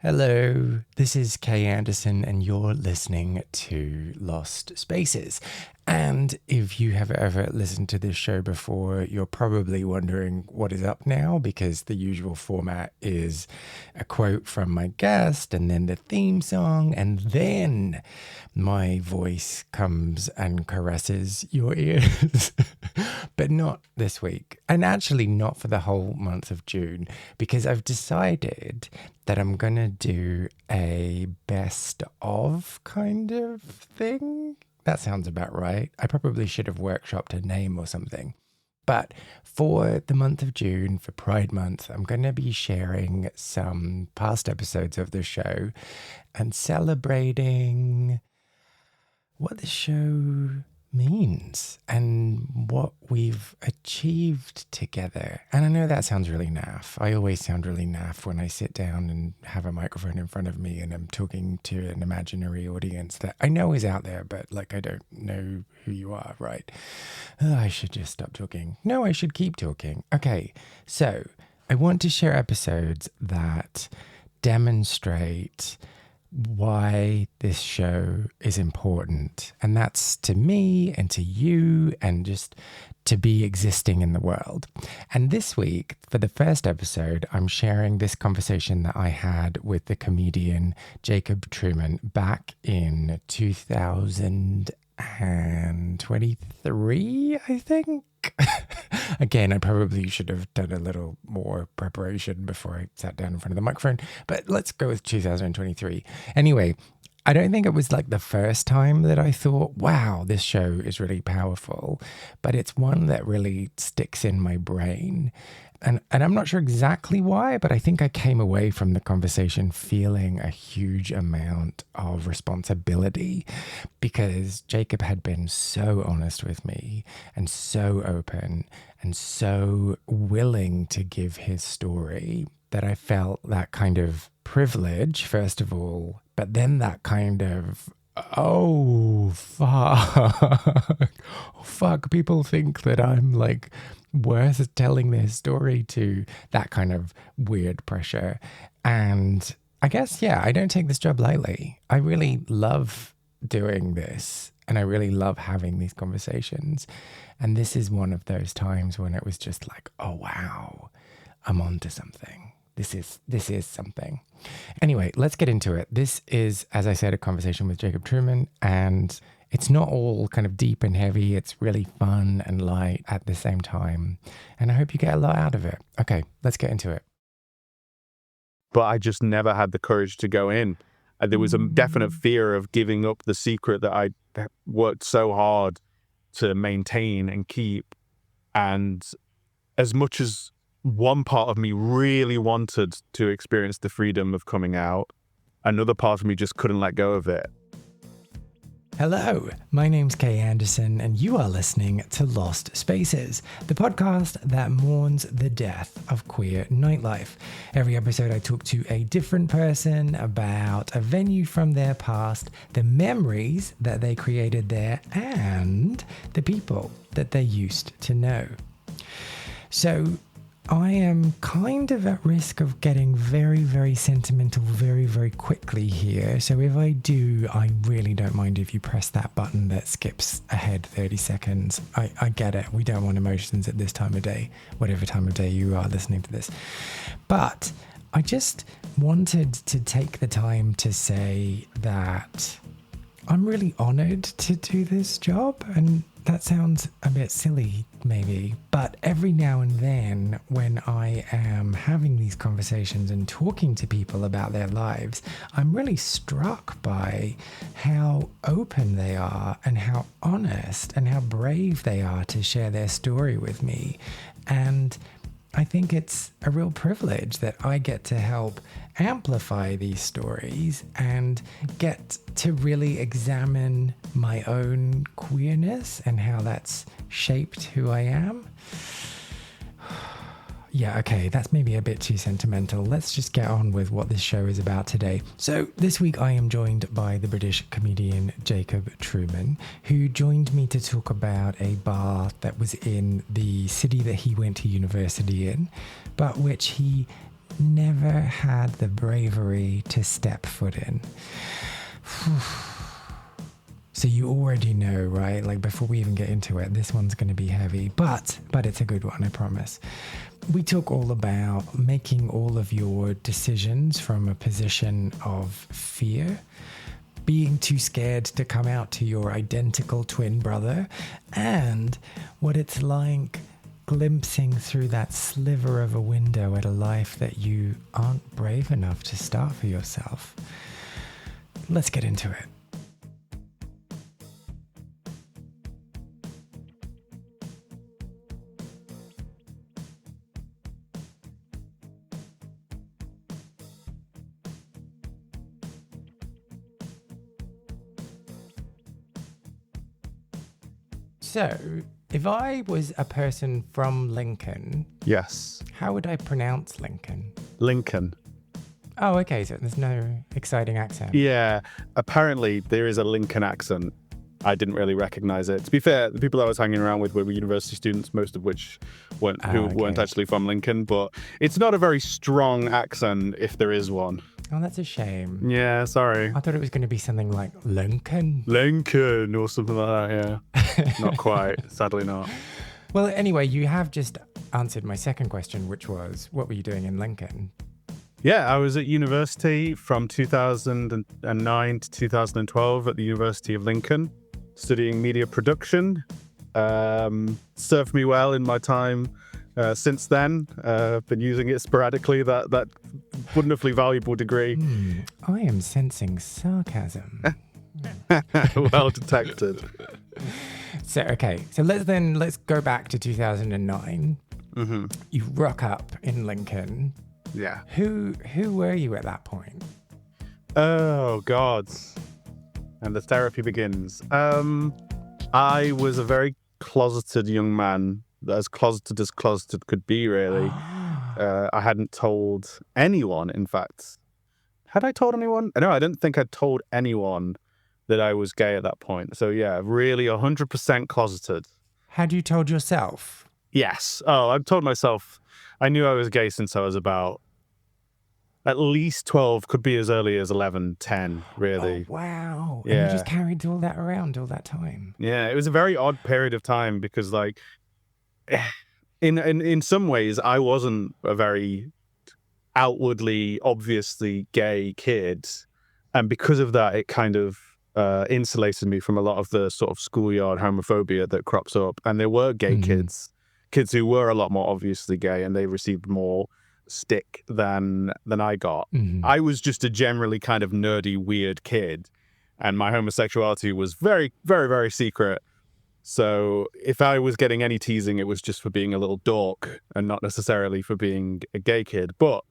Hello, this is Kay Anderson, and you're listening to Lost Spaces. And if you have ever listened to this show before, you're probably wondering what is up now, because the usual format is a quote from my guest and then the theme song, and then my voice comes and caresses your ears. But not this week, and actually not for the whole month of June, because I've decided that I'm going to do a best of kind of thing. That sounds about right. I probably should have workshopped a name or something. But for the month of June, for Pride Month, I'm going to be sharing some past episodes of the show and celebrating what the show means and what we've achieved together. And I know that sounds really naff. I always sound really naff when I sit down and have a microphone in front of me and I'm talking to an imaginary audience that I know is out there, but like I don't know who you are, right? I should just stop talking. No, I should keep talking. Okay, so I want to share episodes that demonstrate why this show is important. And that's to me and to you and just to be existing in the world. And this week, for the first episode, I'm sharing this conversation that I had with the comedian Jacob Truman back in 2023, I think. Again, I probably should have done a little more preparation before I sat down in front of the microphone, but let's go with 2023. Anyway, I don't think it was like the first time that I thought, wow, this show is really powerful, but it's one that really sticks in my brain. And I'm not sure exactly why, but I think I came away from the conversation feeling a huge amount of responsibility because Jacob had been so honest with me and so open and so willing to give his story that I felt that kind of privilege, first of all, but then that kind of, oh, fuck, people think that I'm like worth telling their story to, that kind of weird pressure. And I guess, yeah, I don't take this job lightly. I really love doing this and I really love having these conversations. And this is one of those times when it was just like, oh, wow, I'm onto something. This is something. Anyway, let's get into it. This is, as I said, a conversation with Jacob Truman, and it's not all kind of deep and heavy. It's really fun and light at the same time. And I hope you get a lot out of it. Okay, let's get into it. But I just never had the courage to go in. There was a definite fear of giving up the secret that I worked so hard to maintain and keep. And as much as one part of me really wanted to experience the freedom of coming out, another part of me just couldn't let go of it. Hello, my name's Kay Anderson, and you are listening to Lost Spaces, the podcast that mourns the death of queer nightlife. Every episode I talk to a different person about a venue from their past, the memories that they created there, and the people that they used to know. So I am kind of at risk of getting very, very sentimental very, very quickly here. So if I do, I really don't mind if you press that button that skips ahead 30 seconds. I get it. We don't want emotions at this time of day, whatever time of day you are listening to this. But I just wanted to take the time to say that I'm really honored to do this job, and that sounds a bit silly, maybe, but every now and then when I am having these conversations and talking to people about their lives, I'm really struck by how open they are and how honest and how brave they are to share their story with me. And I think it's a real privilege that I get to help amplify these stories and get to really examine my own queerness and how that's shaped who I am. Yeah, okay, that's maybe a bit too sentimental. Let's just get on with what this show is about today. So this week I am joined by the British comedian Jacob Truman, who joined me to talk about a bar that was in the city that he went to university in, but which he never had the bravery to step foot in. So you already know, right? Like before we even get into it, this one's going to be heavy, but it's a good one, I promise. We talk all about making all of your decisions from a position of fear, being too scared to come out to your identical twin brother, and what it's like glimpsing through that sliver of a window at a life that you aren't brave enough to start for yourself. Let's get into it. So, if I was a person from Lincoln, Yes. how would I pronounce Lincoln? Lincoln. Oh, okay, so there's no exciting accent. Yeah. Apparently, there is a Lincoln accent. I didn't really recognize it. To be fair, the people I was hanging around with were university students, most of which weren't actually from Lincoln. But it's not a very strong accent, if there is one. Oh, that's a shame. Yeah, sorry. I thought it was going to be something like Lincoln. Lincoln or something like that, yeah. Not quite, sadly not. Well, anyway, you have just answered my second question, which was, what were you doing in Lincoln? Yeah, I was at university from 2009 to 2012 at the University of Lincoln, studying media production. Served me well in my time since then. I've been using it sporadically, that wonderfully valuable degree. I am sensing sarcasm. Well detected. So, okay, so let's go back to 2009. Mm-hmm. You rock up in Lincoln. Yeah. Who were you at that point? Oh, God. And the therapy begins. I was a very closeted young man, as closeted could be, really. I hadn't told anyone, in fact. Had I told anyone? No, I didn't think I'd told anyone that I was gay at that point. So, yeah, really 100% closeted. Had you told yourself? Yes. Oh, I've told myself. I knew I was gay since I was about at least 12, could be as early as 11, 10, really. Oh, wow. Yeah. And you just carried all that around all that time. Yeah, it was a very odd period of time because, like, in some ways, I wasn't a very outwardly, obviously gay kid. And because of that, it kind of insulated me from a lot of the sort of schoolyard homophobia that crops up. And there were gay kids who were a lot more obviously gay, and they received more stick than I got. I was just a generally kind of nerdy, weird kid, and my homosexuality was very, very, very secret. So if I was getting any teasing, it was just for being a little dork and not necessarily for being a gay kid. But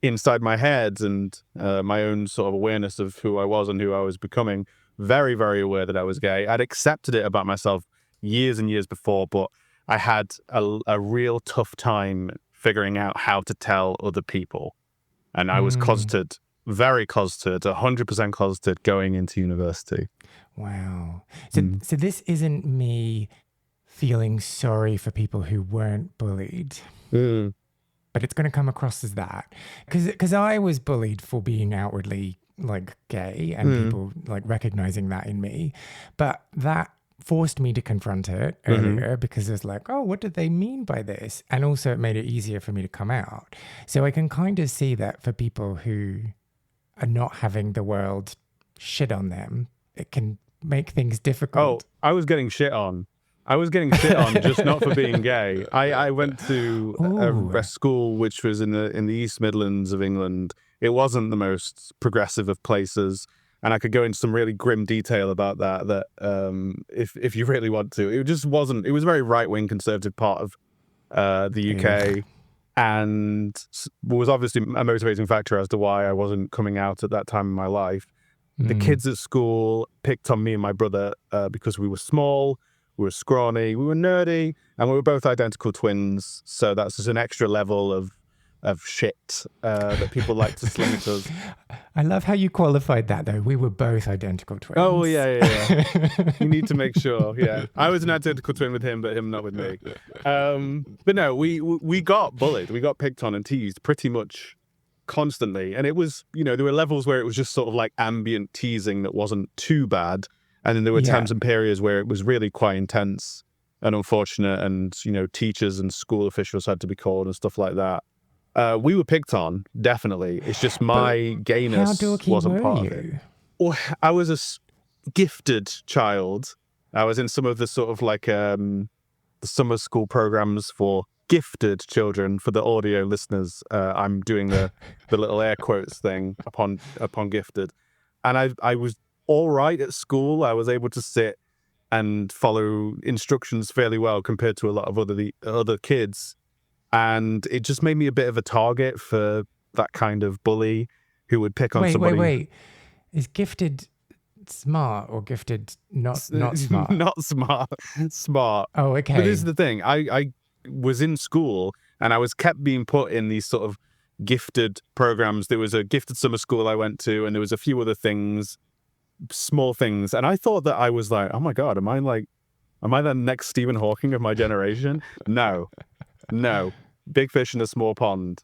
inside my head and my own sort of awareness of who I was and who I was becoming, very, very aware that I was gay. I'd accepted it about myself years and years before, but I had a real tough time figuring out how to tell other people. And I was closeted, very closeted, 100% closeted going into university. Wow. So this isn't me feeling sorry for people who weren't bullied, but it's going to come across as that. Because I was bullied for being outwardly like gay and people like recognizing that in me. But that forced me to confront it earlier because it's like, oh, what did they mean by this? And also it made it easier for me to come out. So I can kind of see that for people who are not having the world shit on them, it can make things difficult. Oh, I was getting shit on. Just not for being gay. I went to a school which was in the East Midlands of England. It wasn't the most progressive of places. And I could go into some really grim detail about that if you really want to. It just wasn't. It was a very right-wing conservative part of the UK, and was obviously a motivating factor as to why I wasn't coming out at that time in my life. The kids at school picked on me and my brother because we were small, we were scrawny, we were nerdy, and we were both identical twins. So that's just an extra level of shit that people like to sling at us. I love how you qualified that, though. We were both identical twins. Oh, yeah. You need to make sure, yeah. I was an identical twin with him, but him not with me. But no, we got bullied. We got picked on and teased pretty much constantly. And it was, there were levels where it was just sort of like ambient teasing that wasn't too bad. And then there were Yeah. times and periods where it was really quite intense and unfortunate. And, teachers and school officials had to be called and stuff like that. We were picked on, definitely. It's just my gayness How dorky wasn't were part of it. you? Or I was gifted child. I was in some of the sort of like the summer school programs for gifted children. For the audio listeners, I'm doing the little air quotes thing upon gifted. And I was all right at school. I was able to sit and follow instructions fairly well compared to a lot of other kids. And it just made me a bit of a target for that kind of bully who would pick on somebody. Wait. Is gifted smart or gifted not smart? Not smart. Smart. Oh, okay. But this is the thing. I was in school and I was kept being put in these sort of gifted programs. There was a gifted summer school I went to, and there was a few other things, small things. And I thought that I was like, oh my God, am I the next Stephen Hawking of my generation? No. Big fish in a small pond.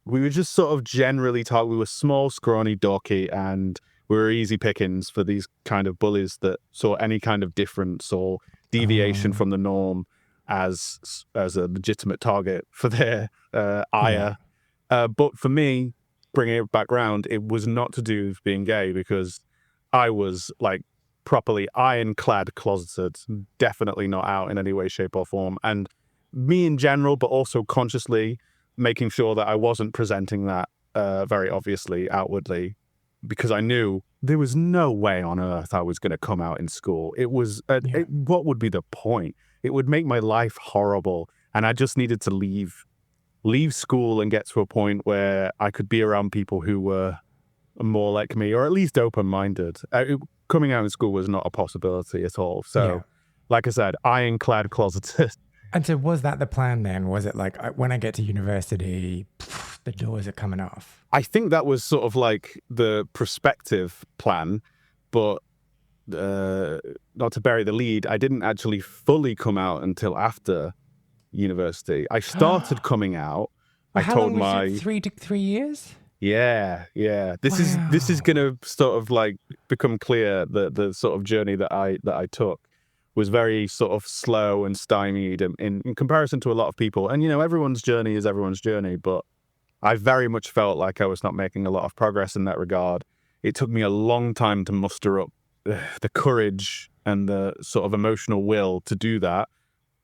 We were just sort of generally taught we were small, scrawny, dorky, and we were easy pickings for these kind of bullies that saw any kind of difference or deviation from the norm as a legitimate target for their ire. But for me, bringing it back round, it was not to do with being gay, because I was like properly ironclad closeted, definitely not out in any way, shape or form. And me in general, but also consciously making sure that I wasn't presenting that very obviously outwardly, because I knew there was no way on earth I was going to come out in school. It was, what would be the point? It would make my life horrible. And I just needed to leave school and get to a point where I could be around people who were more like me, or at least open-minded. Coming out in school was not a possibility at all. So, like I said, ironclad closeted. And so was that the plan then? Was it like, when I get to university, the doors are coming off? I think that was sort of like the prospective plan, but not to bury the lead, I didn't actually fully come out until after university. I started coming out. Well, how long was it? 3 years? Yeah. This is gonna sort of like become clear that the sort of journey that I took was very sort of slow and stymied in comparison to a lot of people. And everyone's journey is everyone's journey, but I very much felt like I was not making a lot of progress in that regard. It took me a long time to muster up the courage and the sort of emotional will to do that.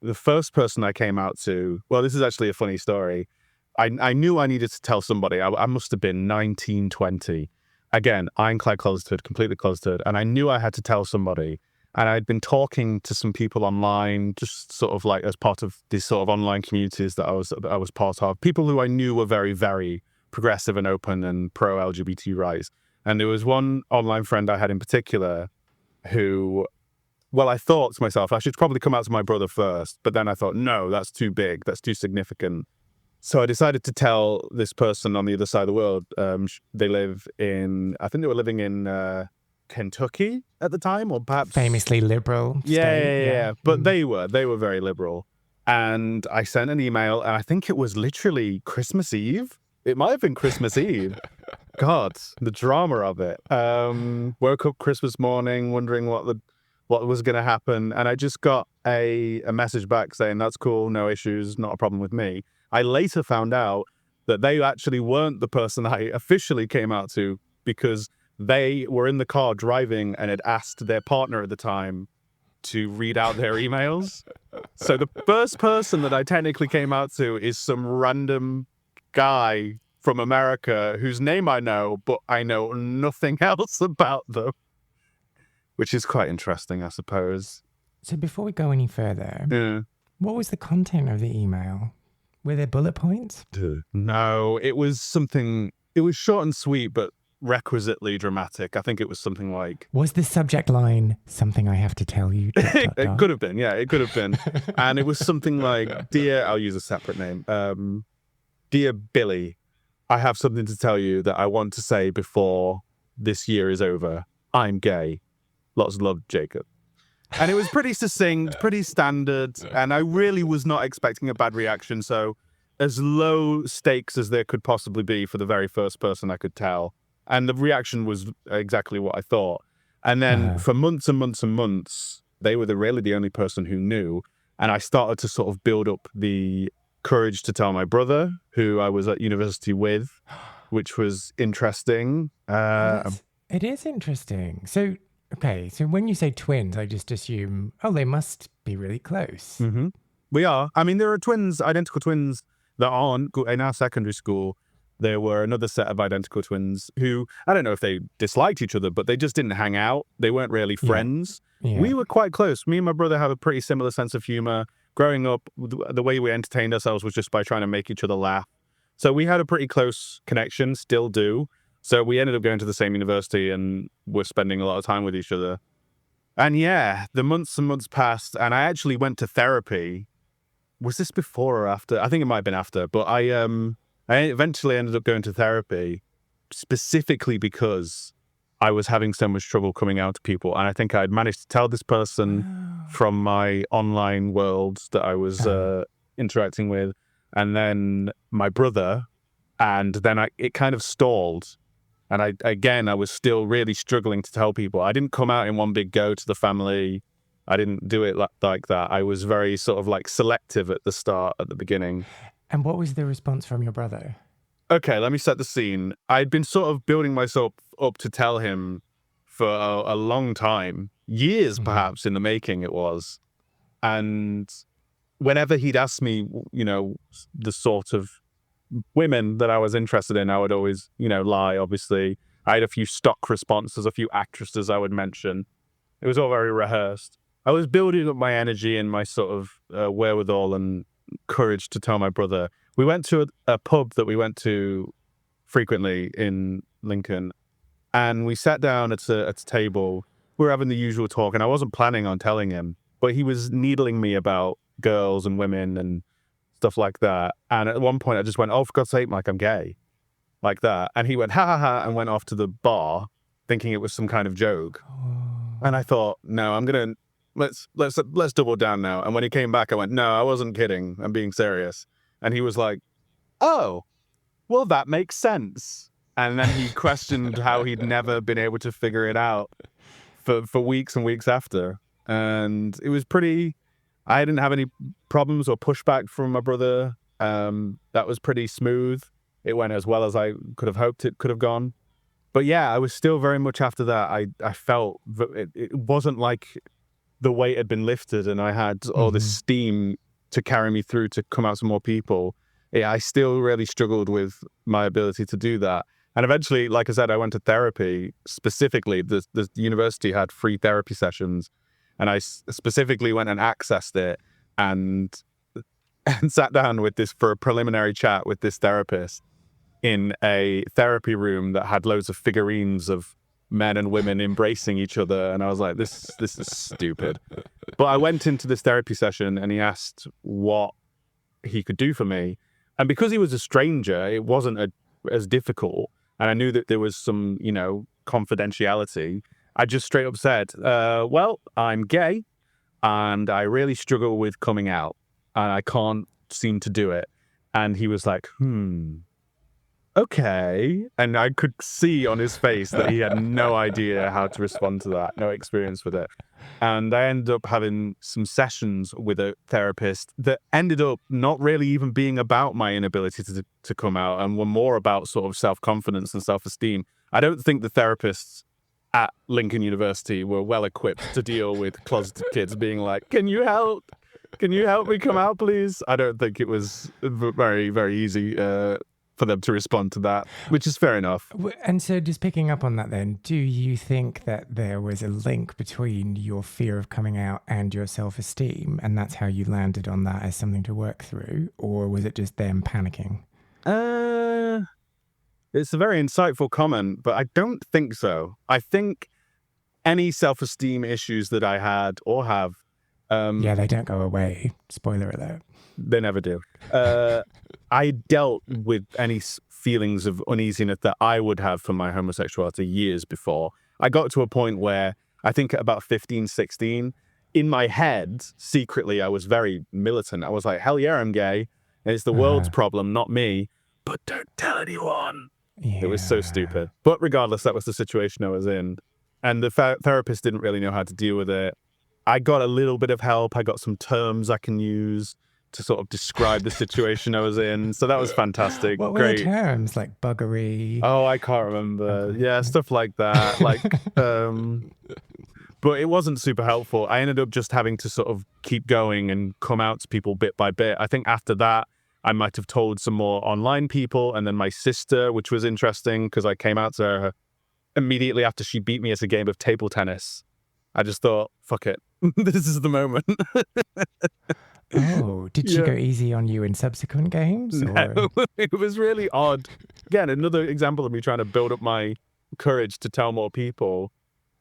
The first person I came out to, well, this is actually a funny story. I knew I needed to tell somebody. I must have been 19, 20. Again, ironclad closeted, completely closeted. And I knew I had to tell somebody. And I'd been talking to some people online, just sort of like as part of these sort of online communities that I was part of. People who I knew were very, very progressive and open and pro-LGBT rights. And there was one online friend I had in particular who, well, I thought to myself, I should probably come out to my brother first. But then I thought, no, that's too big. That's too significant. So I decided to tell this person on the other side of the world. They live in, I think they were living in Kentucky at the time, or perhaps famously liberal state. Yeah. But they were very liberal. And I sent an email, and I think it was literally Christmas Eve. It might have been Christmas Eve. God, the drama of it. Woke up Christmas morning wondering what was going to happen, and I just got a message back saying, that's cool, no issues, not a problem with me. I later found out that they actually weren't the person I officially came out to, because they were in the car driving and had asked their partner at the time to read out their emails. So the first person that I technically came out to is some random guy from America whose name I know, but I know nothing else about them, which is quite interesting, I suppose. So before we go any further, what was the content of the email? Were there bullet points? No, it was short and sweet, but requisitely dramatic. I think it was something like... Was the subject line something I have to tell you? It could have been, yeah, it could have been. And it was something like, I'll use a separate name. Dear Billy, I have something to tell you that I want to say before this year is over. I'm gay. Lots of love, Jacob. And it was pretty succinct, pretty standard. And I really was not expecting a bad reaction. So as low stakes as there could possibly be for the very first person I could tell. And the reaction was exactly what I thought. And then for months and months and months, they were really the only person who knew. And I started to sort of build up the courage to tell my brother, who I was at university with, which was interesting. It is interesting. So, okay, so when you say twins, I just assume, oh, they must be really close. Mm-hmm. We are. I mean, there are twins, identical twins that aren't. In our secondary school, there were another set of identical twins who, I don't know if they disliked each other, but they just didn't hang out. They weren't really friends. Yeah. We were quite close. Me and my brother have a pretty similar sense of humor. Growing up, the way we entertained ourselves was just by trying to make each other laugh. So we had a pretty close connection, still do. So we ended up going to the same university and we're spending a lot of time with each other. And yeah, the months and months passed, and I actually went to therapy. Was this before or after? I think it might have been after, but I eventually ended up going to therapy specifically because I was having so much trouble coming out to people. And I think I'd managed to tell this person from my online world that I was interacting with, and then my brother, and then it kind of stalled. And I was still really struggling to tell people. I didn't come out in one big go to the family. I didn't do it like that. I was very sort of like selective at the start, at the beginning. And what was the response from your brother? Okay, let me set the scene. I'd been sort of building myself up to tell him for a long time, years perhaps in the making it was. And whenever he'd ask me, the sort of women that I was interested in, I would always, lie, obviously. I had a few stock responses, a few actresses I would mention. It was all very rehearsed. I was building up my energy and my sort of wherewithal and courage to tell my brother. We went to a pub that we went to frequently in Lincoln, and we sat down at a table. We were having the usual talk, and I wasn't planning on telling him, but he was needling me about girls and women and stuff like that. And at one point I just went, oh, for God's sake, Mike, I'm gay. Like that. And he went, ha ha ha, and went off to the bar thinking it was some kind of joke. And I thought, no, I'm going to, let's double down now. And when he came back, I went, no, I wasn't kidding. I'm being serious. And he was like, oh, well, that makes sense. And then he questioned how he'd never been able to figure it out for weeks and weeks after. And it was I didn't have any problems or pushback from my brother. That was pretty smooth. It went as well as I could have hoped it could have gone. But yeah, I was still very much after that. I felt that it wasn't like the weight had been lifted and I had all this steam to carry me through to come out to more people. Yeah, I still really struggled with my ability to do that. And eventually, like I said, I went to therapy. Specifically, the university had free therapy sessions. And I specifically went and accessed it and sat down for a preliminary chat with this therapist in a therapy room that had loads of figurines of men and women embracing each other. And I was like, this is stupid. But I went into this therapy session and he asked what he could do for me. And because he was a stranger, it wasn't as difficult. And I knew that there was some, confidentiality. I just straight up said, well, I'm gay and I really struggle with coming out and I can't seem to do it. And he was like, okay. And I could see on his face that he had no idea how to respond to that, no experience with it. And I ended up having some sessions with a therapist that ended up not really even being about my inability to come out and were more about sort of self-confidence and self-esteem. I don't think the therapists at Lincoln University were well equipped to deal with closeted kids being like, can you help? Can you help me come out, please? I don't think it was very, very easy for them to respond to that, which is fair enough. And so just picking up on that then, do you think that there was a link between your fear of coming out and your self-esteem, and that's how you landed on that as something to work through? Or was it just them panicking? It's a very insightful comment, but I don't think so. I think any self-esteem issues that I had or have... yeah, they don't go away. Spoiler alert. They never do. I dealt with any feelings of uneasiness that I would have from my homosexuality years before. I got to a point where I think at about 15, 16, in my head, secretly, I was very militant. I was like, hell yeah, I'm gay. And it's the world's problem, not me. But don't tell anyone. Yeah. It was so stupid. But regardless, that was the situation I was in. And the therapist didn't really know how to deal with it. I got a little bit of help. I got some terms I can use to sort of describe the situation I was in. So that was fantastic. What were Great. the terms? Like buggery? Oh, I can't remember. Okay. Yeah, stuff like that. Like, but it wasn't super helpful. I ended up just having to sort of keep going and come out to people bit by bit. I think after that, I might have told some more online people, and then my sister, which was interesting because I came out to her immediately after she beat me at a game of table tennis. I just thought, fuck it. This is the moment. Oh, did she go easy on you in subsequent games? Or? No, it was really odd. Again, another example of me trying to build up my courage to tell more people.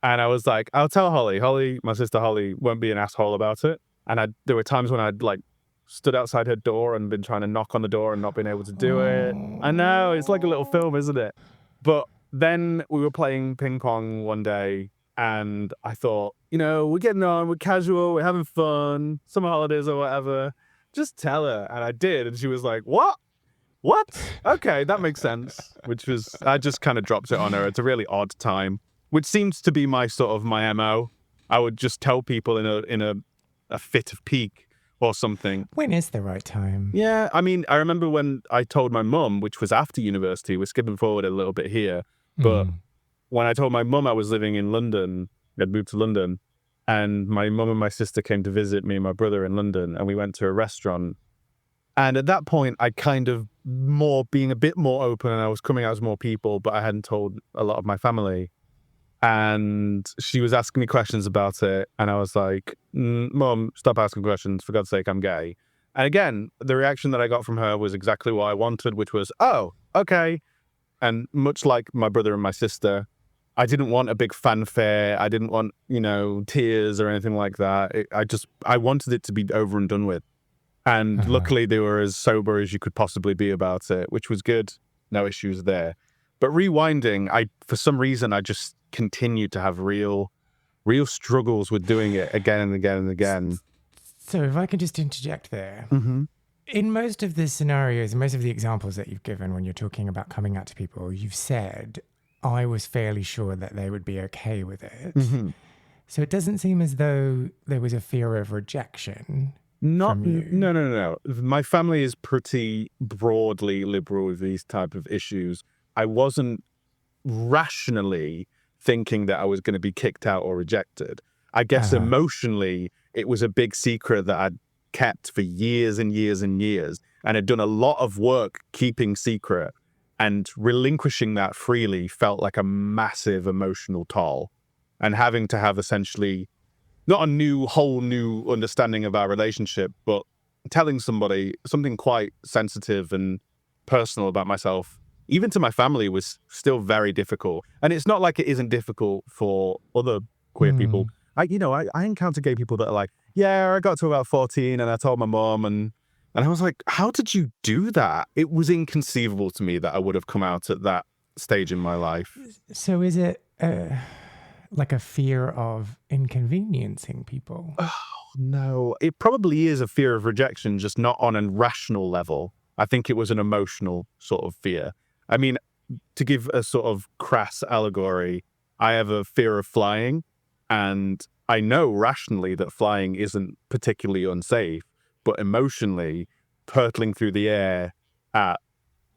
And I was like, I'll tell Holly. Holly, my sister Holly, won't be an asshole about it. And there were times when I'd like stood outside her door and been trying to knock on the door and not been able to do it. I know, it's like a little film, isn't it? But then we were playing ping pong one day, and I thought, we're getting on, we're casual, we're having fun, summer holidays or whatever. Just tell her. And I did. And she was like, what? Okay, that makes sense. I just kind of dropped it on her. It's a really odd time, which seems to be my MO. I would just tell people in a fit of pique or something. When is the right time? Yeah, I mean, I remember when I told my mum, which was after university, we're skipping forward a little bit here, but when I told my mum I was living in London, I'd moved to London, and my mum and my sister came to visit me and my brother in London, and we went to a restaurant. And at that point, I kind of being a bit more open, and I was coming out to more people, but I hadn't told a lot of my family. And she was asking me questions about it. And I was like, Mum, stop asking questions. For God's sake, I'm gay. And again, the reaction that I got from her was exactly what I wanted, which was, oh, okay. And much like my brother and my sister, I didn't want a big fanfare. I didn't want, tears or anything like that. I wanted it to be over and done with. And luckily they were as sober as you could possibly be about it, which was good. No issues there. But rewinding, for some reason, I just continued to have real struggles with doing it again and again and again. So if I can just interject there. In most of the scenarios, most of the examples that you've given when you're talking about coming out to people, you've said, I was fairly sure that they would be okay with it. So it doesn't seem as though there was a fear of rejection. From you. No. My family is pretty broadly liberal with these type of issues. I wasn't rationally thinking that I was going to be kicked out or rejected. I guess emotionally, it was a big secret that I'd kept for years and years and years, and had done a lot of work keeping secret, and relinquishing that freely felt like a massive emotional toll. And having to have essentially not a whole new understanding of our relationship, but telling somebody something quite sensitive and personal about myself, even to my family, was still very difficult. And it's not like it isn't difficult for other queer people. I encounter gay people that are like, yeah, I got to about 14 and I told my mom, and I was like, how did you do that? It was inconceivable to me that I would have come out at that stage in my life. So is it like a fear of inconveniencing people? Oh, no. It probably is a fear of rejection, just not on a rational level. I think it was an emotional sort of fear. I mean, to give a sort of crass allegory, I have a fear of flying, and I know rationally that flying isn't particularly unsafe, but emotionally, hurtling through the air at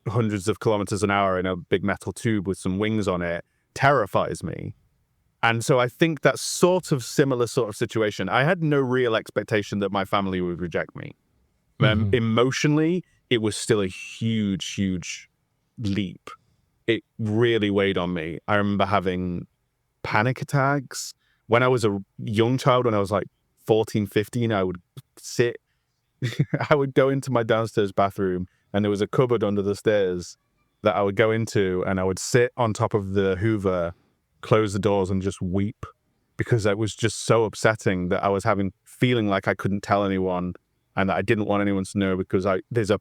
hundreds of kilometers an hour in a big metal tube with some wings on it terrifies me. And so I think that's sort of similar sort of situation. I had no real expectation that my family would reject me. Emotionally, it was still a huge, huge leap. It really weighed on me. I remember having panic attacks. When I was a young child, when I was like 14, 15, I would I would go into my downstairs bathroom, and there was a cupboard under the stairs that I would go into, and I would sit on top of the Hoover, close the doors, and just weep, because it was just so upsetting that I was feeling like I couldn't tell anyone, and that I didn't want anyone to know, because there's a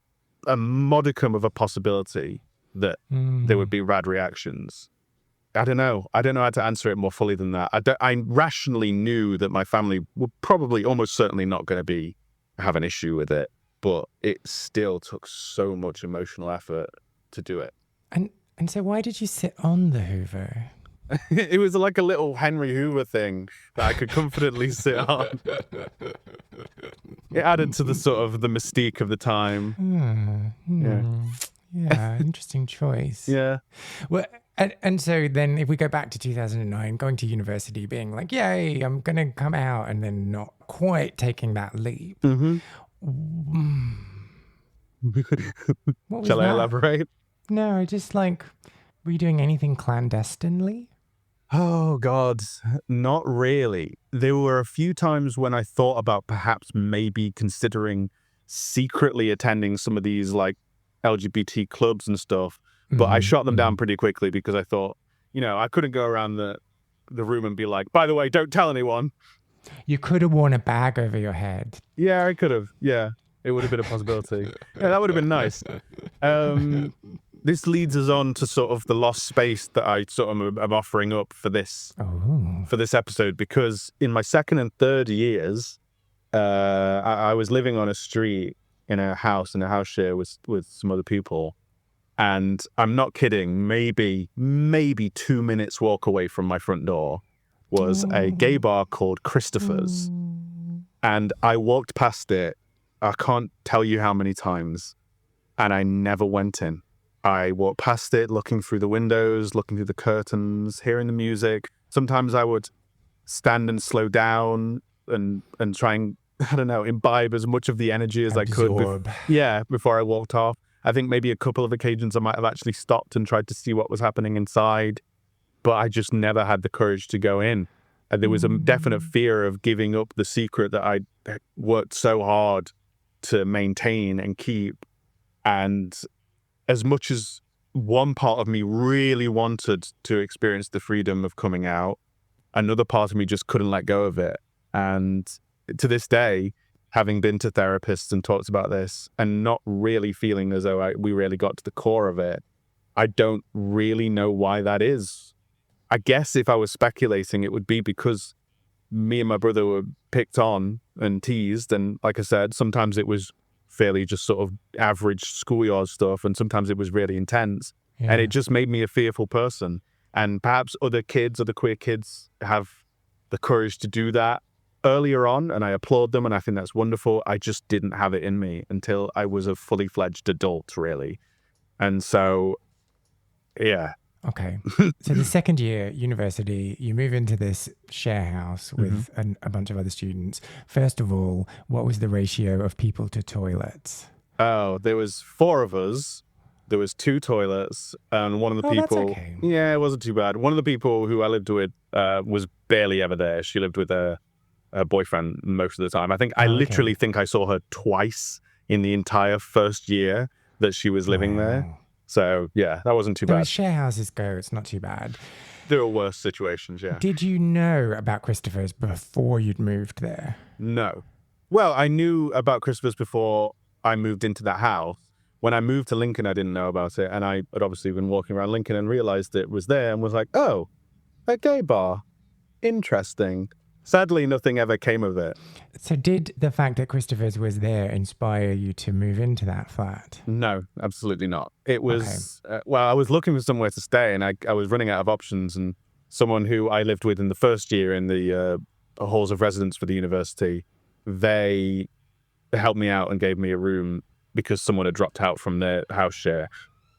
modicum of a possibility that there would be rad reactions. I don't know how to answer it more fully than that. I rationally knew that my family were probably almost certainly not going to have an issue with it, but it still took so much emotional effort to do it. And so why did you sit on the Hoover? It was like a little Henry Hoover thing that I could confidently sit on. It added to the sort of the mystique of the time. Yeah, interesting choice. Yeah. Well, and so then if we go back to 2009, going to university, being like, yay, I'm going to come out, and then not quite taking that leap. Mm-hmm. What was Shall I that? elaborate? No, just like, were you doing anything clandestinely? Oh, God, not really. There were a few times when I thought about perhaps maybe considering secretly attending some of these like LGBT clubs and stuff, but I shot them down pretty quickly because I thought, I couldn't go around the room and be like, by the way, don't tell anyone. You could have worn a bag over your head. Yeah, I could have. Yeah, it would have been a possibility. Yeah, that would have been nice. This leads us on to sort of the lost space that I sort of am offering up for this episode, because in my second and third years, I was living on a street in a house share with some other people, and I'm not kidding. Maybe 2 minutes walk away from my front door was a gay bar called Christopher's, and I walked past it. I can't tell you how many times, and I never went in. I walked past it, looking through the windows, looking through the curtains, hearing the music. Sometimes I would stand and slow down and try and, I don't know, imbibe as much of the energy as I could. Before I walked off. I think maybe a couple of occasions I might have actually stopped and tried to see what was happening inside, but I just never had the courage to go in. And there was a definite fear of giving up the secret that I worked so hard to maintain and keep. And as much as one part of me really wanted to experience the freedom of coming out, another part of me just couldn't let go of it. And to this day, having been to therapists and talked about this and not really feeling as though we really got to the core of it, I don't really know why that is. I guess if I was speculating, it would be because me and my brother were picked on and teased. And like I said, sometimes it was fairly just sort of average schoolyard stuff, and sometimes it was really intense. And it just made me a fearful person. And perhaps other queer kids have the courage to do that earlier on, and I applaud them, and I think that's wonderful. I just didn't have it in me until I was a fully fledged adult, really. And so, yeah. Okay. So the second year, university, you move into this share house with a bunch of other students. First of all, what was the ratio of people to toilets? Oh, there was 4 of us. There was 2 toilets, and one of the people... That's okay. Yeah, it wasn't too bad. One of the people who I lived with was barely ever there. She lived with her boyfriend most of the time. I literally think I saw her twice in the entire first year that she was living there. So, yeah, that wasn't too bad. As share houses go, it's not too bad. There are worse situations, yeah. Did you know about Christopher's before you'd moved there? No. Well, I knew about Christopher's before I moved into that house. When I moved to Lincoln, I didn't know about it. And I had obviously been walking around Lincoln and realized it was there and was like, oh, a gay bar. Interesting. Sadly, nothing ever came of it. So did the fact that Christopher's was there inspire you to move into that flat? No, absolutely not. It was, I was looking for somewhere to stay, and I was running out of options, and someone who I lived with in the first year in the halls of residence for the university, they helped me out and gave me a room because someone had dropped out from their house share,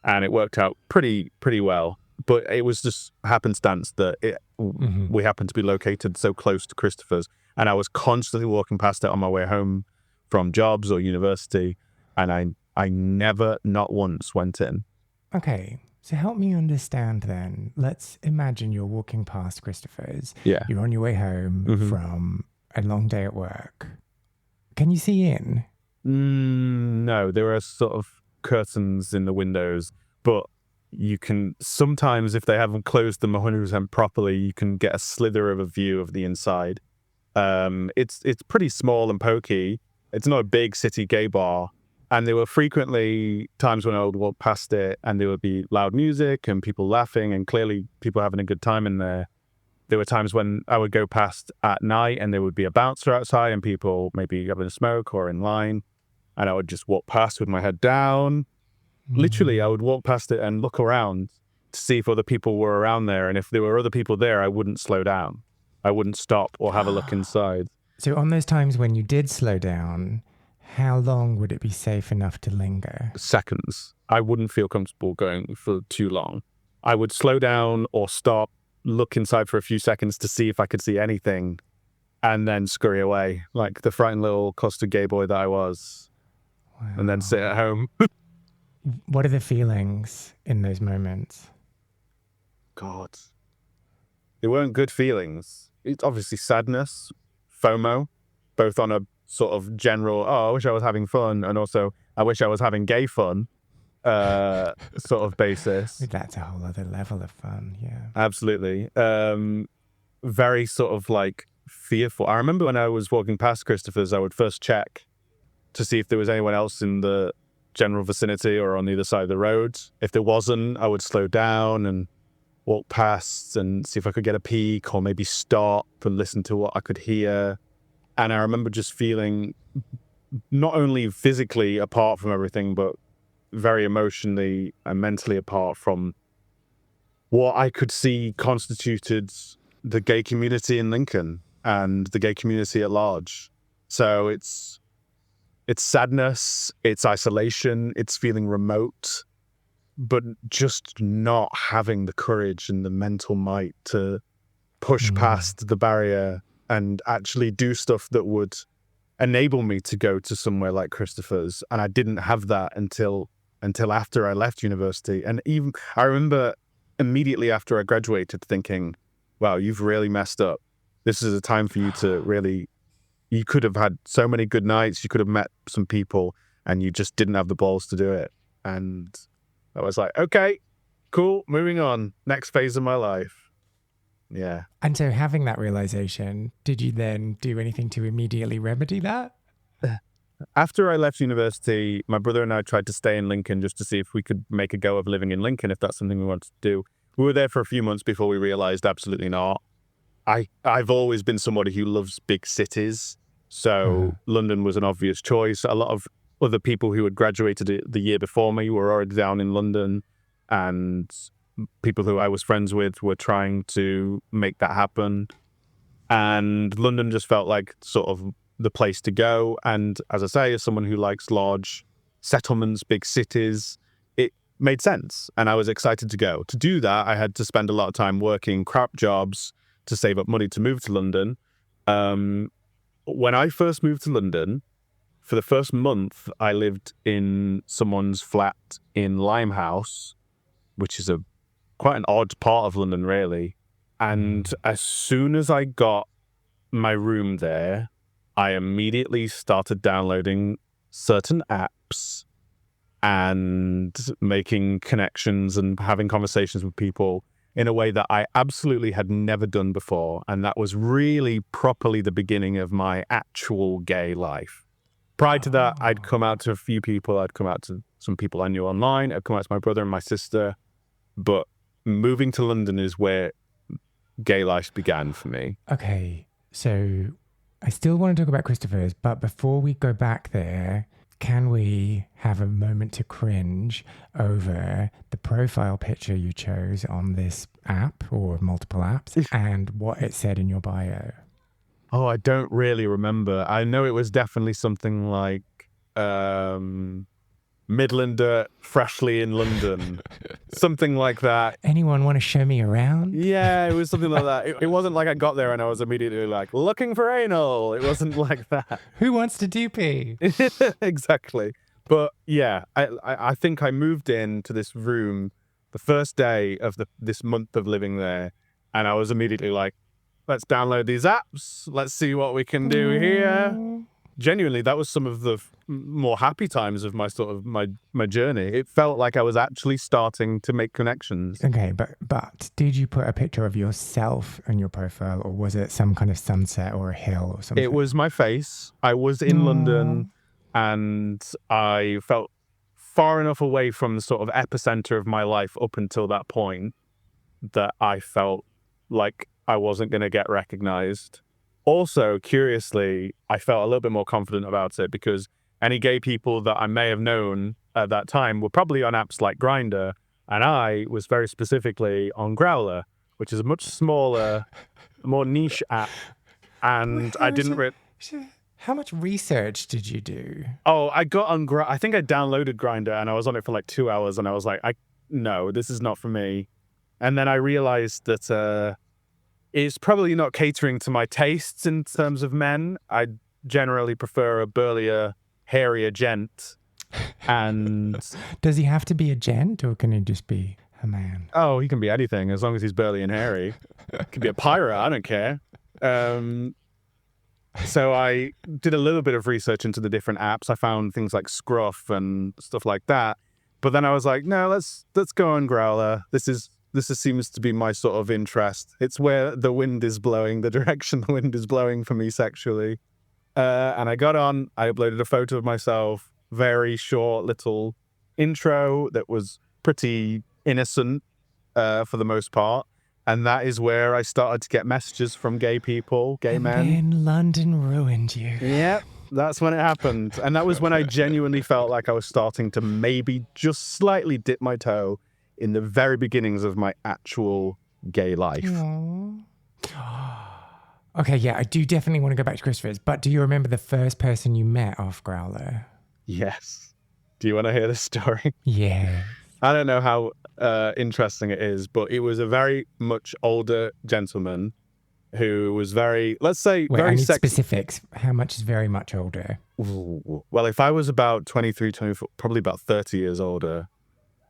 and it worked out pretty well. But it was just happenstance that we happened to be located so close to Christopher's, and I was constantly walking past it on my way home from jobs or university, and I never, not once, went in. Okay, so help me understand then. Let's imagine you're walking past Christopher's. Yeah. You're on your way home from a long day at work. Can you see in? No, there are sort of curtains in the windows, but you can sometimes, if they haven't closed them 100% properly, you can get a slither of a view of the inside. It's pretty small and pokey. It's not a big city gay bar. And there were frequently times when I would walk past it and there would be loud music and people laughing and clearly people having a good time in there. There were times when I would go past at night and there would be a bouncer outside and people maybe having a smoke or in line. and I would just walk past with my head down. Literally, I would walk past it and look around to see if other people were around there. And if there were other people there, I wouldn't slow down. I wouldn't stop or have a look inside. So on those times when you did slow down, how long would it be safe enough to linger? Seconds. I wouldn't feel comfortable going for too long. I would slow down or stop, look inside for a few seconds to see if I could see anything, and then scurry away like the frightened little clustered gay boy that I was. Wow. And then sit at home. What are the feelings in those moments? God. They weren't good feelings. It's obviously sadness, FOMO, both on a sort of general, I wish I was having fun, and also, I wish I was having gay fun sort of basis. That's a whole other level of fun, yeah. Absolutely. Very sort of like fearful. I remember when I was walking past Christopher's, I would first check to see if there was anyone else in the general vicinity or on either side of the road. If there wasn't, I would slow down and walk past and see if I could get a peek or maybe stop and listen to what I could hear. And I remember just feeling not only physically apart from everything, but very emotionally and mentally apart from what I could see constituted the gay community in Lincoln and the gay community at large. So it's sadness, it's isolation, it's feeling remote, but just not having the courage and the mental might to push past the barrier and actually do stuff that would enable me to go to somewhere like Christopher's. And I didn't have that until after I left university. And even I remember immediately after I graduated thinking, wow, you've really messed up. This is a time for you to really, you could have had so many good nights, you could have met some people, and you just didn't have the balls to do it. And I was like, okay, cool, moving on. Next phase of my life. Yeah. And so having that realization, did you then do anything to immediately remedy that? After I left university, my brother and I tried to stay in Lincoln just to see if we could make a go of living in Lincoln, if that's something we wanted to do. We were there for a few months before we realized absolutely not. I've always been somebody who loves big cities, so London was an obvious choice. A lot of other people who had graduated the year before me were already down in London, and people who I was friends with were trying to make that happen. And London just felt like sort of the place to go. And as I say, as someone who likes large settlements, big cities, it made sense. And I was excited to go. To do that, I had to spend a lot of time working crap jobs to save up money to move to London. When I first moved to London, for the first month, I lived in someone's flat in Limehouse, which is quite an odd part of London, really. And as soon as I got my room there, I immediately started downloading certain apps and making connections and having conversations with people in a way that I absolutely had never done before. And that was really properly the beginning of my actual gay life. Prior to that, I'd come out to a few people. I'd come out to some people I knew online. I'd come out to my brother and my sister. But moving to London is where gay life began for me. Okay, so I still want to talk about Christopher's, but before we go back there, can we have a moment to cringe over the profile picture you chose on this app or multiple apps and what it said in your bio? Oh, I don't really remember. I know it was definitely something like Midlander, freshly in London, something like that. Anyone want to show me around? Yeah, it was something like that. It wasn't like I got there and I was immediately like, looking for anal. It wasn't like that. Who wants to doopy? Exactly. But yeah, I think I moved into this room the first day of this month of living there, and I was immediately like, let's download these apps. Let's see what we can do here. Genuinely, that was some of the more happy times of my sort of my journey. It felt like I was actually starting to make connections. Okay, but did you put a picture of yourself on your profile, or was it some kind of sunset or a hill or something? It was my face. I was in London, and I felt far enough away from the sort of epicenter of my life up until that point that I felt like I wasn't going to get recognized. Also, curiously, I felt a little bit more confident about it because any gay people that I may have known at that time were probably on apps like Grindr, and I was very specifically on Growler, which is a much smaller, more niche app. And I didn't. How much research did you do? Oh, I got on. I think I downloaded Grindr, and I was on it for like 2 hours, and I was like, no, this is not for me. And then I realized that it's probably not catering to my tastes in terms of men. I generally prefer a burlier, hairier gent. And does he have to be a gent, or can he just be a man? Oh, he can be anything as long as he's burly and hairy. He can be a pirate. I don't care. So I did a little bit of research into the different apps. I found things like Scruff and stuff like that. But then I was like, no, let's go on Growler. This seems to be my sort of interest. It's where the wind is blowing, the direction the wind is blowing for me sexually. And I got on. I uploaded a photo of myself. Very short little intro that was pretty innocent for the most part. And that is where I started to get messages from gay people, gay men. And then London ruined you. Yep, that's when it happened. And that was when I genuinely felt like I was starting to maybe just slightly dip my toe in the very beginnings of my actual gay life. Aww. Okay, yeah, I do definitely want to go back to Christopher's, but do you remember the first person you met off Growler? Yes. Do you want to hear this story? Yeah. I don't know how interesting it is, but it was a very much older gentleman who was very, let's say, very I need specifics. How much is very much older? Ooh. Well, if I was about 23, 24, probably about 30 years older.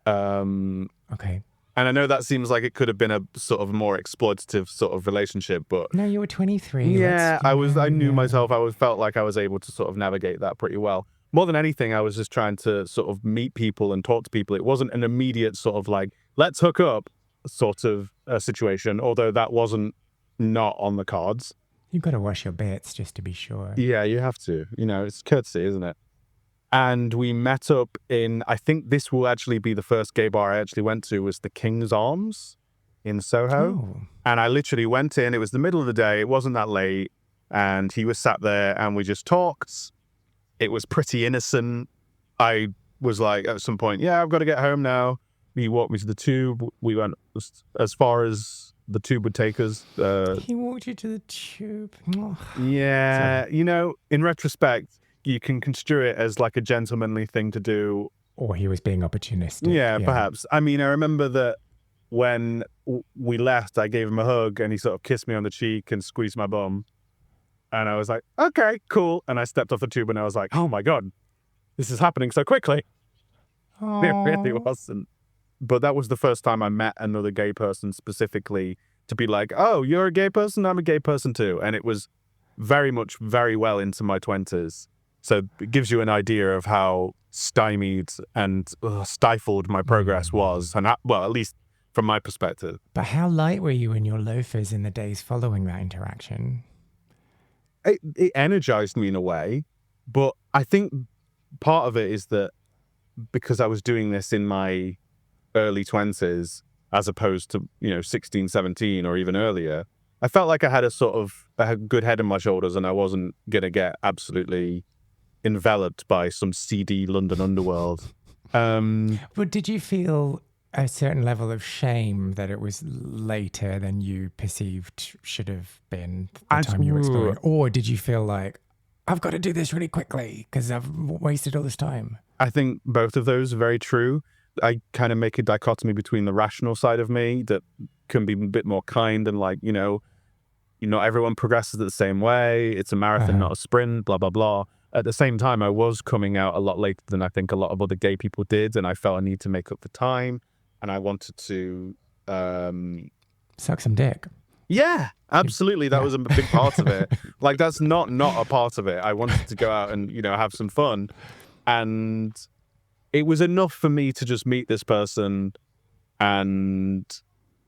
Okay. And I know that seems like it could have been a sort of more exploitative sort of relationship, but no, you were 23. Yeah, I knew myself. I felt like I was able to sort of navigate that pretty well. More than anything, I was just trying to sort of meet people and talk to people. It wasn't an immediate sort of like, let's hook up sort of situation, although that wasn't not on the cards. You've got to wash your bits just to be sure. Yeah, you have to. You know, it's courtesy, isn't it? And we met up in, I think this will actually be the first gay bar I actually went to, was the King's Arms in Soho. Oh. And I literally went in, it was the middle of the day, it wasn't that late, and he was sat there and we just talked. It was pretty innocent. I was like, at some point, yeah, I've got to get home now. He walked me to the tube. We went as far as the tube would take us. He walked you to the tube. Oh. Yeah, you know, in retrospect, you can construe it as like a gentlemanly thing to do. Or he was being opportunistic. Yeah, perhaps. I mean, I remember that when we left, I gave him a hug and he sort of kissed me on the cheek and squeezed my bum. And I was like, okay, cool. And I stepped off the tube and I was like, oh my God, this is happening so quickly. Aww. It really wasn't. But that was the first time I met another gay person specifically to be like, oh, you're a gay person? I'm a gay person too. And it was very much, very well into my 20s. So it gives you an idea of how stymied and stifled my progress was. And well, at least from my perspective. But how light were you in your loafers in the days following that interaction? It energized me in a way. But I think part of it is that because I was doing this in my early 20s, as opposed to, 16, 17 or even earlier, I felt like I had a good head on my shoulders and I wasn't going to get absolutely enveloped by some seedy London underworld. But did you feel a certain level of shame that it was later than you perceived should have been the time you were exploring? Or did you feel like, I've got to do this really quickly because I've wasted all this time? I think both of those are very true. I kind of make a dichotomy between the rational side of me that can be a bit more kind and like, not everyone progresses the same way. It's a marathon, not a sprint, blah, blah, blah. At the same time, I was coming out a lot later than I think a lot of other gay people did. And I felt I need to make up the time. And I wanted to... suck some dick. Yeah, absolutely. That was a big part of it. Like, that's not a part of it. I wanted to go out and, have some fun. And it was enough for me to just meet this person and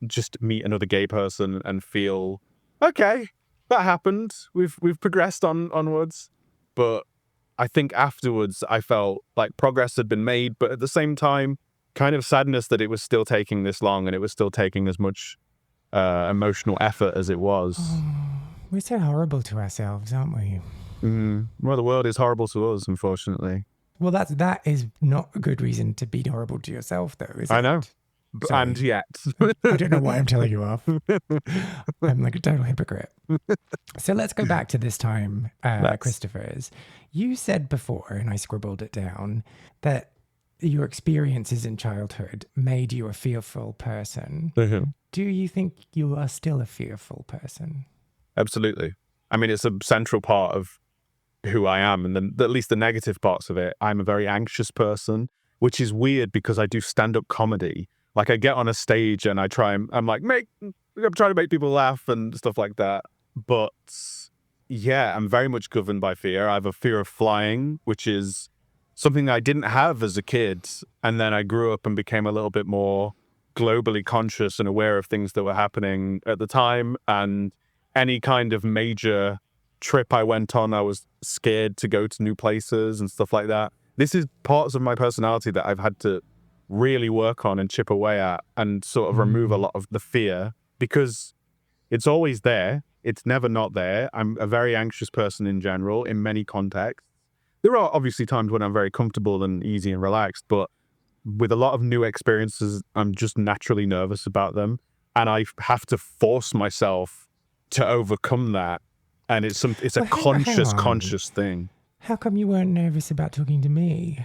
just meet another gay person and feel, okay, that happened. We've progressed onwards. But I think afterwards I felt like progress had been made, but at the same time, kind of sadness that it was still taking this long and it was still taking as much emotional effort as it was. Oh, we're so horrible to ourselves, aren't we? Well, the world is horrible to us, unfortunately. Well, that is not a good reason to be horrible to yourself, though, is I it? know. And Sorry. yet. I don't know why I'm telling you off. I'm like a total hypocrite. So let's go back to this time, That's. Christopher's. You said before, and I scribbled it down, that your experiences in childhood made you a fearful person. Do you think you are still a fearful person? Absolutely. I mean, it's a central part of who I am, and then at least the negative parts of it. I'm a very anxious person, which is weird because I do stand-up comedy. Like I get on a stage and I'm like, I'm trying to make people laugh and stuff like that. But yeah, I'm very much governed by fear. I have a fear of flying, which is something I didn't have as a kid. And then I grew up and became a little bit more globally conscious and aware of things that were happening at the time. And any kind of major trip I went on, I was scared to go to new places and stuff like that. This is parts of my personality that I've had to really work on and chip away at and sort of remove a lot of the fear because it's always there. It's never not there. I'm a very anxious person in general, in many contexts. There are obviously times when I'm very comfortable and easy and relaxed, but with a lot of new experiences, I'm just naturally nervous about them. And I have to force myself to overcome that. And it's a Well, hang on. conscious thing. How come you weren't nervous about talking to me?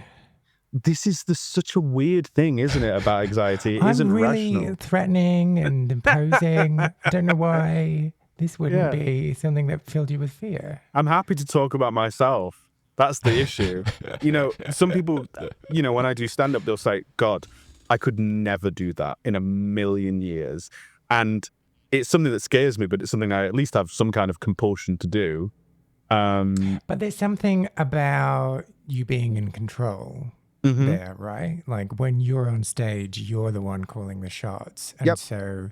This is such a weird thing, isn't it, about anxiety? It I'm isn't really rational. threatening and imposing. I don't know why this wouldn't Yeah. be something that filled you with fear. I'm happy to talk about myself. That's the issue. Some people, when I do stand up, they'll say, God, I could never do that in a million years. And it's something that scares me, but it's something I at least have some kind of compulsion to do. But there's something about you being in control there, right? Like when you're on stage, you're the one calling the shots. And Yep. so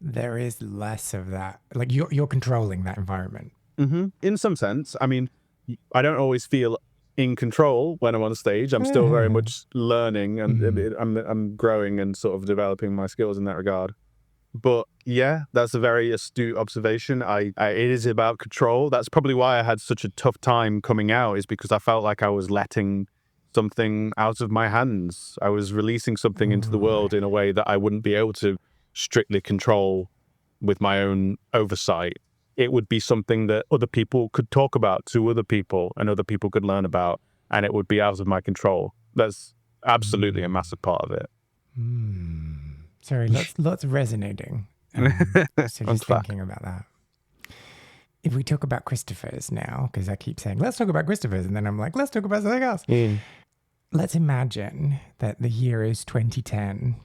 there is less of that. Like you're controlling that environment. In some sense. I mean, I don't always feel in control when I'm on stage. I'm still very much learning and I'm growing and sort of developing my skills in that regard. But yeah, that's a very astute observation. It is about control. That's probably why I had such a tough time coming out, is because I felt like I was letting something out of my hands. I was releasing something into the world in a way that I wouldn't be able to strictly control with my own oversight. It would be something that other people could talk about to other people and other people could learn about, and it would be out of my control. That's absolutely a massive part of it. Sorry, lots of resonating. So just thinking about that. If we talk about Christopher's now, because I keep saying, let's talk about Christopher's. And then I'm like, let's talk about something else. Let's imagine that the year is 2010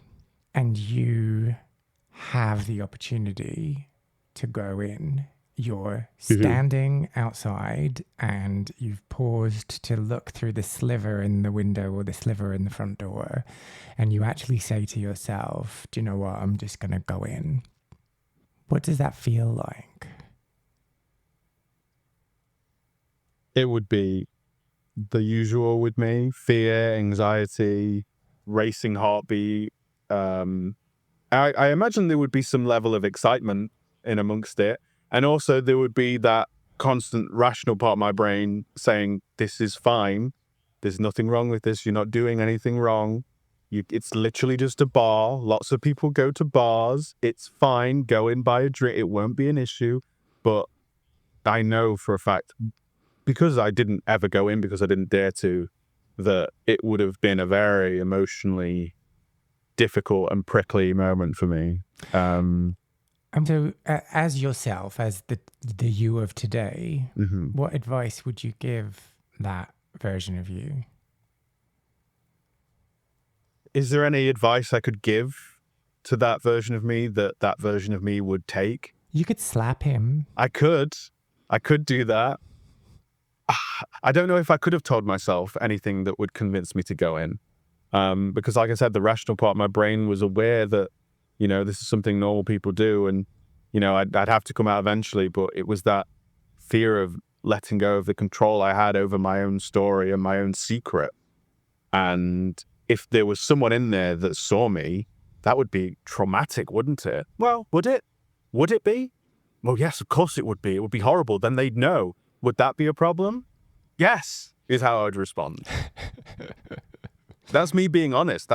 and you have the opportunity to go in. You're standing outside and you've paused to look through the sliver in the window or the sliver in the front door. And you actually say to yourself, do you know what? I'm just going to go in. What does that feel like? It would be the usual with me: fear, anxiety, racing heartbeat. I imagine there would be some level of excitement in amongst it. And also there would be that constant rational part of my brain saying, this is fine. There's nothing wrong with this. You're not doing anything wrong. It's literally just a bar. Lots of people go to bars. It's fine. Go in, buy a drink. It won't be an issue. But I know for a fact, because I didn't ever go in, because I didn't dare to, that it would have been a very emotionally difficult and prickly moment for me. So, as yourself, as the you of today, what advice would you give that version of you? Is there any advice I could give to that version of me that version of me would take? You could slap him. I could do that. I don't know if I could have told myself anything that would convince me to go in. Because like I said, the rational part of my brain was aware that, this is something normal people do. And, I'd have to come out eventually, but it was that fear of letting go of the control I had over my own story and my own secret. And if there was someone in there that saw me, that would be traumatic, wouldn't it? Well, would it? Would it be? Well, yes, of course it would be. It would be horrible. Then they'd know. Would that be a problem? Yes, is how I would respond. That's me being honest.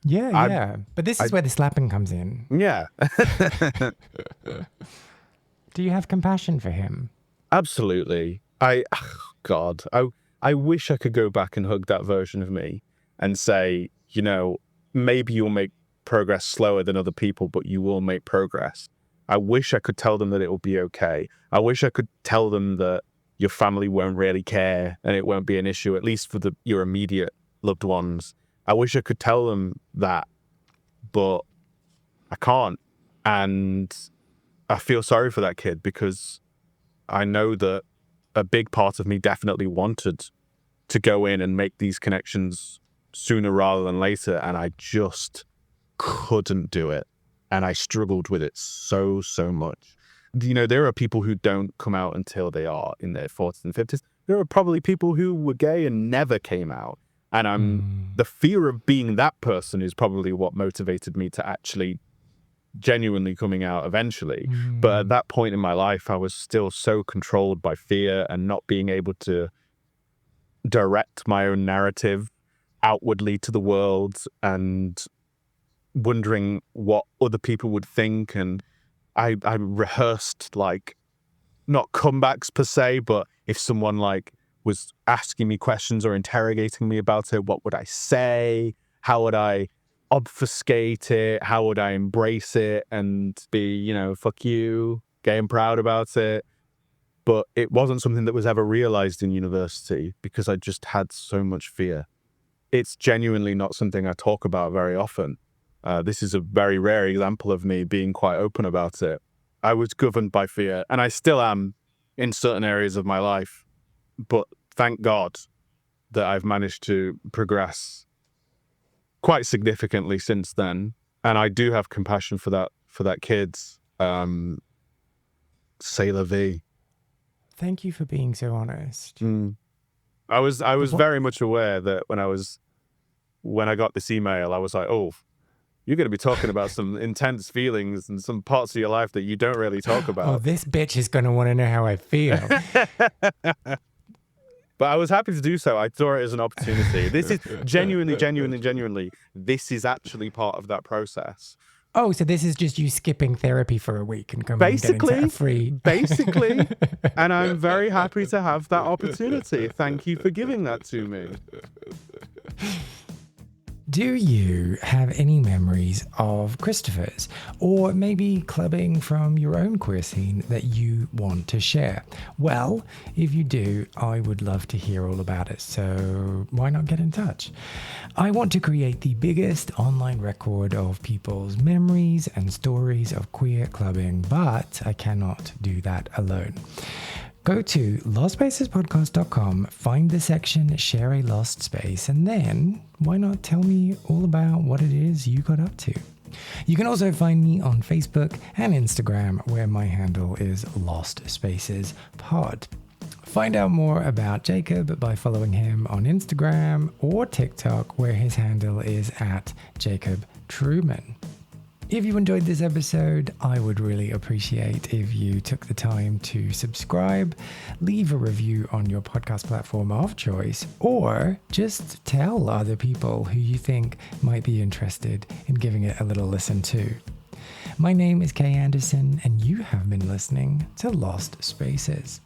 Yeah. But this is where the slapping comes in. Yeah. Do you have compassion for him? Absolutely. God, I wish I could go back and hug that version of me and say, maybe you'll make progress slower than other people, but you will make progress. I wish I could tell them that it will be okay. I wish I could tell them that your family won't really care and it won't be an issue, at least for your immediate loved ones. I wish I could tell them that, but I can't. And I feel sorry for that kid because I know that a big part of me definitely wanted to go in and make these connections sooner rather than later, and I just couldn't do it. And I struggled with it so much. There are people who don't come out until they are in their 40s and 50s. There are probably people who were gay and never came out. And the fear of being that person is probably what motivated me to actually genuinely coming out eventually. But at that point in my life, I was still so controlled by fear and not being able to direct my own narrative outwardly to the world and wondering what other people would think. And I rehearsed, like, not comebacks per se, but if someone was asking me questions or interrogating me about it, what would I say? How would I obfuscate it? How would I embrace it and be, fuck you, gay and proud about it? But it wasn't something that was ever realized in university because I just had so much fear. It's genuinely not something I talk about very often. This is a very rare example of me being quite open about it. I was governed by fear, and I still am in certain areas of my life. But thank God that I've managed to progress quite significantly since then. And I do have compassion for that kid. C'est la vie. Thank you for being so honest. I was very much aware that when I got this email, I was like, oh, you're going to be talking about some intense feelings and some parts of your life that you don't really talk about. Oh, this bitch is going to want to know how I feel. But I was happy to do so. I saw it as an opportunity. This is genuinely, this is actually part of that process. Oh, so this is just you skipping therapy for a week and coming and getting set free. Basically. And I'm very happy to have that opportunity. Thank you for giving that to me. Do you have any memories of Christopher's or maybe clubbing from your own queer scene that you want to share? Well, if you do, I would love to hear all about it. So why not get in touch? I want to create the biggest online record of people's memories and stories of queer clubbing, but I cannot do that alone. Go to lostspacesPodcast.com, find the section Share a Lost Space, and then why not tell me all about what it is you got up to? You can also find me on Facebook and Instagram, where my handle is Lost Spaces Pod. Find out more about Jacob by following him on Instagram or TikTok, where his handle is @JacobTrueman. If you enjoyed this episode, I would really appreciate if you took the time to subscribe, leave a review on your podcast platform of choice, or just tell other people who you think might be interested in giving it a little listen too. My name is Kay Anderson, and you have been listening to Lost Spaces.